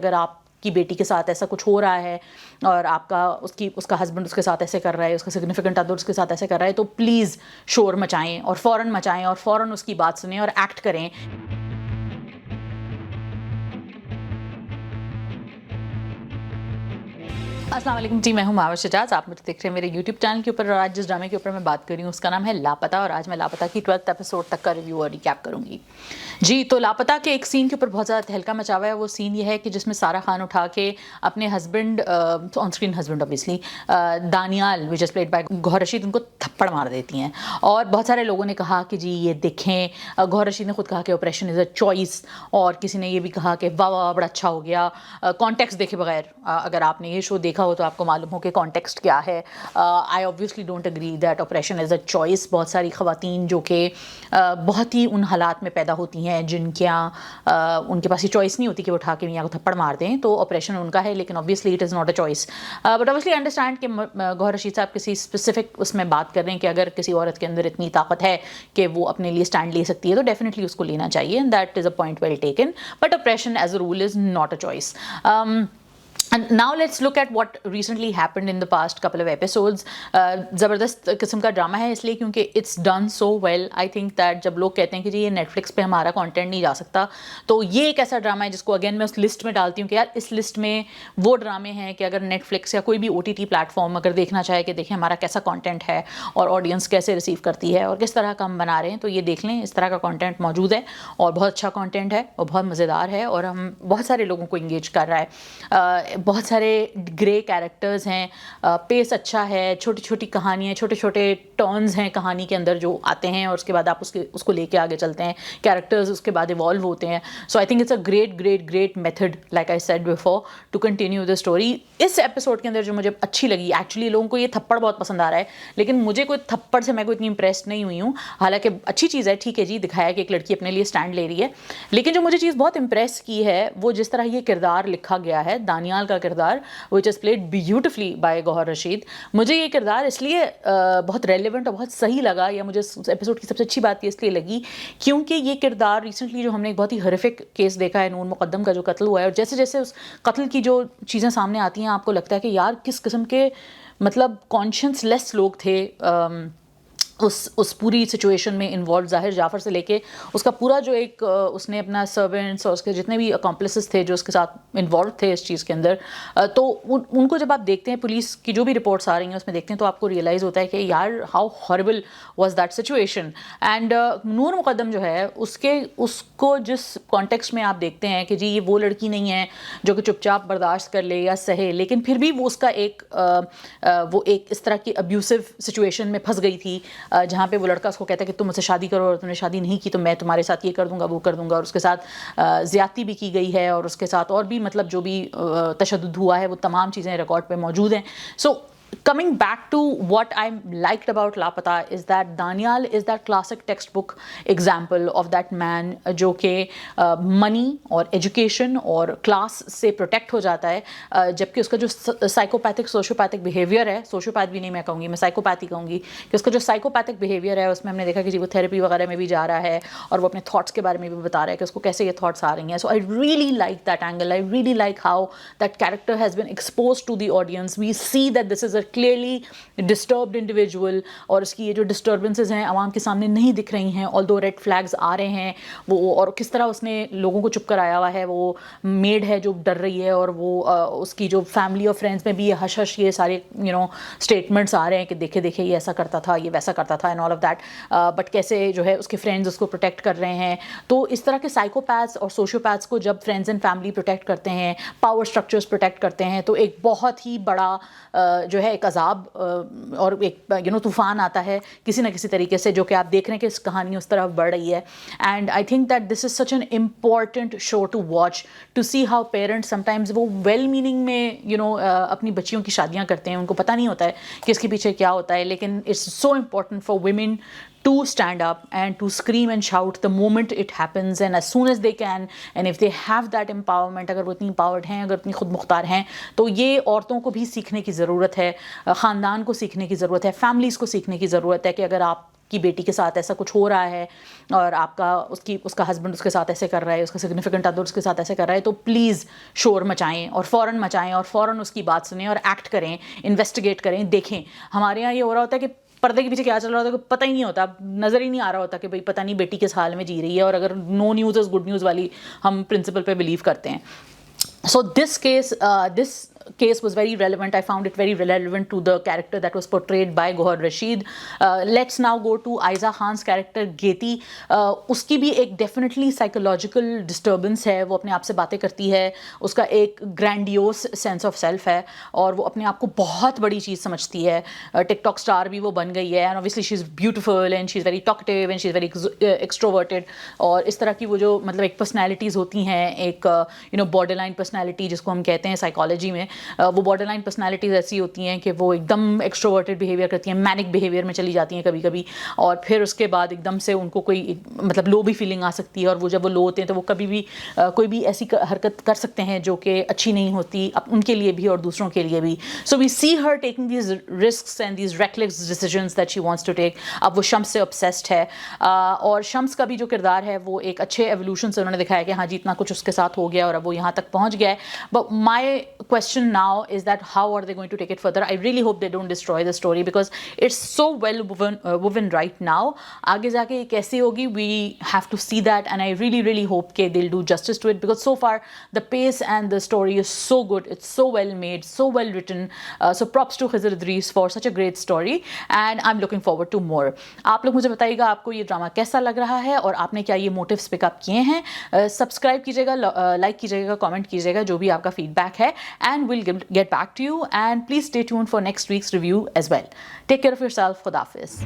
اگر آپ کی بیٹی کے ساتھ ایسا کچھ ہو رہا ہے اور آپ کا اس کا ہسبینڈ اس کے ساتھ ایسے کر رہا ہے، اس کا سگنیفیکنٹ ادر اس کے ساتھ ایسے کر رہا ہے، تو پلیز شور مچائیں اور فوراً اس کی بات سنیں اور ایکٹ کریں. السلام علیکم جی، میں ہوں ماور شجاعت. آپ مجھے دیکھ رہے ہیں میرے یوٹیوب چینل کے اوپر، اور آج جس ڈرامے کے اوپر میں بات کر رہی ہوں اس کا نام ہے لاپتہ، اور آج میں لاپتہ کی 12th ایپیسوڈ تک کا ریویو اور ریکیپ کروں گی. جی تو لاپتہ کے ایک سین کے اوپر بہت زیادہ تہلکہ مچا ہوا ہے. وہ سین یہ ہے کہ جس میں سارہ خان اٹھا کے اپنے husband, on screen husband obviously, Danyal which is played by Gohar Rasheed, ان کو تھپڑ مار دیتی ہیں. اور بہت سارے لوگوں نے کہا کہ جی یہ دیکھیں، گوہر رشید نے خود کہا کہ آپریشن از اے چوائس، اور کسی نے یہ بھی کہا کہ واہ واہ بڑا اچھا ہو گیا. کانٹیکسٹ دیکھے بغیر اگر آپ نے یہ شو دیکھا ہو تو آپ کو معلوم ہو کہ کانٹیکسٹ کیا ہے. I obviously don't agree that operation is a choice. بہت ساری خواتین جو کہ بہت ہی ان حالات میں پیدا ہوتی ہیں جن کے ان کے پاس یہ چوائس نہیں ہوتی کہ وہ اٹھا کے میاں کو تھپڑ مار دیں، تو آپریشن ان کا ہے، لیکن obviously it is not a choice. But obviously understand کہ گوہر رشید صاحب کسی اسپیسیفک اس میں بات کر رہے ہیں کہ اگر کسی عورت کے اندر اتنی طاقت ہے کہ وہ اپنے لیے اسٹینڈ لے سکتی ہے تو ڈیفینیٹلی اس کو لینا چاہیے. That is a point well taken. But operation as a rule is not a choice. And now let's look at what recently happened in the past couple of episodes. زبردست قسم کا ڈرامہ ہے اس لیے کیونکہ it's done so well. I think that جب لوگ کہتے ہیں کہ جی یہ نیٹ فلکس پہ ہمارا کانٹینٹ نہیں جا سکتا، تو یہ ایک ایسا ڈرامہ ہے جس کو اگین میں اس لسٹ میں ڈالتی ہوں کہ یار اس لسٹ میں وہ ڈرامے ہیں کہ اگر نیٹ فلکس یا کوئی بھی OTT پلیٹ فارم اگر دیکھنا چاہے کہ دیکھیں ہمارا کیسا کانٹینٹ ہے اور آڈینس کیسے ریسیو کرتی ہے اور کس طرح کا ہم بنا رہے ہیں، تو یہ دیکھ لیں. اس طرح کا کانٹینٹ موجود ہے اور بہت اچھا کانٹینٹ ہے اور بہت مزیدار ہے اور ہم بہت سارے لوگوں کو انگیج کر رہا ہے. بہت سارے گرے کیریکٹرز ہیں، پیس اچھا ہے، چھوٹی چھوٹی کہانیاں، چھوٹے چھوٹے ٹرنز ہیں کہانی کے اندر جو آتے ہیں اور اس کے بعد آپ اس کو لے کے آگے چلتے ہیں. کیریکٹرز اس کے بعد ایوالو ہوتے ہیں. So I think it's a great method like I said before to continue the story. اس ایپیسوڈ کے اندر جو مجھے اچھی لگی، ایکچولی لوگوں کو یہ تھپڑ بہت پسند آ رہا ہے لیکن مجھے کوئی تھپڑ سے میں کوئی اتنی امپریس نہیں ہوئی ہوں. حالانکہ اچھی چیز ہے، ٹھیک ہے جی، دکھایا کہ ایک لڑکی اپنے لیے اسٹینڈ لے رہی ہے، لیکن جو مجھے چیز بہت امپریس کی ہے وہ جس طرح یہ کردار لکھا گیا ہے، دانیال کا کردار which is played beautifully by گوہر رشید. مجھے یہ کردار اس لیے بہت ریلیونٹ اور بہت صحیح لگا، یا مجھے اس ایپیسوڈ کی سب سے اچھی بات یہ اس لیے لگی کیونکہ یہ کردار ریسنٹلی جو ہم نے ایک بہت ہی ہارفک کیس دیکھا ہے، نور مقدم کا جو قتل ہوا ہے، اور جیسے جیسے اس قتل کی جو چیزیں سامنے آتی ہیں آپ کو لگتا ہے کہ یار کس قسم کے مطلب کانشینس لیس لوگ تھے اس پوری سچویشن میں انوالو. ظاہر جعفر سے لے کے اس کا پورا جو ایک اس نے اپنا سرونٹس اور اس کے جتنے بھی اکامپلسز تھے جو اس کے ساتھ انوالو تھے اس چیز کے اندر، تو ان کو جب آپ دیکھتے ہیں، پولیس کی جو بھی رپورٹس آ رہی ہیں اس میں دیکھتے ہیں، تو آپ کو ریئلائز ہوتا ہے کہ یار how horrible was that situation. And Noor Muqaddam جو ہے اس کو جس کانٹیکسٹ میں آپ دیکھتے ہیں کہ جی یہ وہ لڑکی نہیں ہے جو کہ چپ چاپ برداشت کر لے یا سہے، لیکن پھر بھی وہ اس کا وہ ایک اس طرح کی ابیوسو سچویشن میں پھنس گئی تھی جہاں پہ وہ لڑکا اس کو کہتا ہے کہ تم مجھ سے شادی کرو اور تم نے شادی نہیں کی تو میں تمہارے ساتھ یہ کر دوں گا وہ کر دوں گا، اور اس کے ساتھ زیادتی بھی کی گئی ہے اور اس کے ساتھ اور بھی مطلب جو بھی تشدد ہوا ہے وہ تمام چیزیں ریکارڈ پہ موجود ہیں. سو coming back to what I liked about لاپتہ is that Danial is that classic textbook example of that man جو کہ منی اور ایجوکیشن اور کلاس سے پروٹیکٹ ہو جاتا ہے، جبکہ اس کا جو سائیکوپیتھک سوشیوپیتھک بیہیویئر ہے، سوشیوپیتھ بھی نہیں میں کہوں گی، میں سائیکوپیتھی کہوں گی کہ اس کا جو سائیکوپیتھک بیہیویئر ہے اس میں ہم نے دیکھا کہ جی وہ تھیراپی وغیرہ میں بھی جا رہا ہے اور وہ اپنے تھاٹس کے بارے میں بھی بتا رہا ہے کہ اس کو کیسے یہ تھاٹس آ رہی ہیں. So I really like that angle. I really like how that character has been exposed to the audience. We see that this is a clearly disturbed individual اور اس کی یہ جو ڈسٹربنسز ہیں عوام کے سامنے نہیں دکھ رہی ہیں، آلدو ریڈ فلیگز آ رہے ہیں وہ، اور کس طرح اس نے لوگوں کو چپ کرایا ہوا ہے. وہ میڈ ہے جو ڈر رہی ہے اور وہ اس کی جو فیملی اور فرینڈس میں بھی یہ ہش ہش یہ سارے اسٹیٹمنٹس آ رہے ہیں کہ دیکھے دیکھے یہ ایسا کرتا تھا یہ ویسا کرتا تھا and all of that. But کیسے جو ہے اس کے فرینڈز اس کو پروٹیکٹ کر رہے ہیں. تو اس طرح کے سائیکوپیتھس اور سوشیوپیتھس کو جب فرینڈز اینڈ فیملی پروٹیکٹ کرتے ہیں، پاور اسٹرکچرز پروٹیکٹ کرتے ہیں، تو ایک بہت ہی بڑا جو ہے ایک عذاب اور ایک طوفان آتا ہے کسی نہ کسی طریقے سے، جو کہ آپ دیکھ رہے ہیں کہ اس کہانی اس طرف بڑھ رہی ہے. And I think that this is such an important show to watch to see how parents sometimes وہ ویل میننگ میں اپنی بچیوں کی شادیاں کرتے ہیں، ان کو پتہ نہیں ہوتا ہے کہ اس کے پیچھے کیا ہوتا ہے، لیکن it's so important for women to stand up and to scream and shout the moment it happens and as soon as they can, and if they have that empowerment, اگر وہ اتنی empowered ہیں، اگر اتنی خود مختار ہیں، تو یہ عورتوں کو بھی سیکھنے کی ضرورت ہے، خاندان کو سیکھنے کی ضرورت ہے، فیملیز کو سیکھنے کی ضرورت ہے کہ اگر آپ کی بیٹی کے ساتھ ایسا کچھ ہو رہا ہے اور آپ کا اس کا ہسبینڈ اس کے ساتھ ایسے کر رہا ہے, اس کا سگنیفیکنٹ ادر اس کے ساتھ ایسے کر رہا ہے, تو پلیز شور مچائیں اور فوراً اس کی بات سنیں اور ایکٹ کریں, انویسٹیگیٹ کریں, دیکھیں. ہمارے یہاں یہ ہو رہا ہوتا ہے کہ پردے کے پیچھے کیا چل رہا ہوتا ہے پتہ ہی نہیں ہوتا, نظر ہی نہیں آ رہا ہوتا کہ بھئی پتہ نہیں بیٹی کس حال میں جی رہی ہے, اور اگر نو نیوز از گڈ نیوز والی ہم پرنسپل پہ بلیو کرتے ہیں. So this case was very relevant. I found it very relevant to the character that was portrayed by Gohar Rashid. Let's now go to Aiza Khan's character Geti. اس کی بھی ایک definitely psychological disturbance ہے, وہ اپنے آپ سے باتیں کرتی ہے, اس کا ایک grandiose sense of self ہے اور وہ اپنے آپ کو بہت بڑی چیز سمجھتی ہے. ٹک ٹاک اسٹار بھی وہ بن گئی ہے, and obviously she is beautiful and she is very talkative and she is very extroverted. اور اس طرح کی وہ جو مطلب ایک personalities ہوتی ہیں, ایک borderline personality جس کو ہم کہتے ہیں سائیکالوجی میں, وہ بارڈر لائن پرسنالٹیز ایسی ہوتی ہیں کہ وہ ایک دم ایکسٹروورٹڈ بیہیویئر کرتی ہیں, مینک بیہیویئر میں چلی جاتی ہیں کبھی کبھی, اور پھر اس کے بعد ایک دم سے ان کو کوئی مطلب لو بھی فیلنگ آ سکتی ہے, اور وہ جب وہ لو ہوتے ہیں تو وہ کبھی بھی کوئی بھی ایسی حرکت کر سکتے ہیں جو کہ اچھی نہیں ہوتی ان کے لیے بھی اور دوسروں کے لیے بھی. So we see her taking these risks and these reckless decisions that she wants to take. اب وہ شمس سے obsessed ہے, اور شمس کا بھی جو کردار ہے وہ ایک اچھے ایولیوشن سے انہوں نے دکھایا کہ ہاں جی اتنا کچھ اس کے ساتھ ہو گیا اور اب وہ یہاں تک پہنچ گیا ہے. But my question now is that how are they going to take it further? I really hope they don't destroy the story because it's so well woven right now. آگے جا کے کیسی ہوگی, we have to see that, and I really hope کہ they'll do justice to it because so far the pace and the story is so good, it's so well made, so well written. So props to Khizr Idris for such a great story and I'm looking forward to more. آپ لوگ مجھے بتائیے گا آپ کو یہ drama کیسا لگ رہا ہے اور آپ نے کیا یہ موٹیوز پک اپ کیے ہیں. سبسکرائب کیجیے گا, لائک کیجیے گا, کامنٹ کیجیے گا جو بھی آپ کا فیڈ بیک ہے, and we'll get back to you, and please stay tuned for next week's review as well. Take care of yourself. Khuda Hafiz.